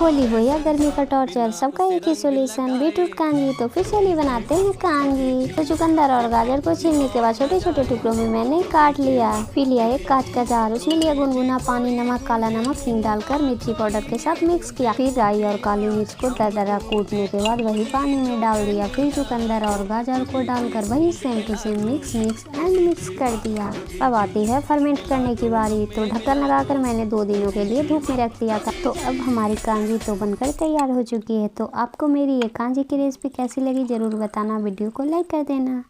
होली हो या गर्मी का टॉर्चर, सबका एक ही सोल्यूशन बीटरूट कांजी। तो फिर चलिए बनाते हैं कांजी। तो चुकंदर और गाजर को छीलने के बाद छोटे छोटे टुकड़ों में मैंने काट लिया। फिर लिया एक कांच का जार, उसमें लिया गुनगुना पानी, नमक, काला नमक, हींग डालकर मिर्ची पाउडर के साथ मिक्स किया। फिर राई और काली मिर्च को दरदरा कूटने के बाद वही पानी में डाल दिया। फिर चुकंदर और गाजर को डालकर वही सेम टू सेम मिक्स कर दिया। अब आती है फर्मेंट करने की बारी। तो ढक्कन लगाकर मैंने 2 दिनों के लिए धूप में रख दिया था। तो अब हमारी कांजी तो बनकर तैयार हो चुकी है। तो आपको मेरी ये कांजी की रेसिपी कैसी लगी जरूर बताना, वीडियो को लाइक कर देना।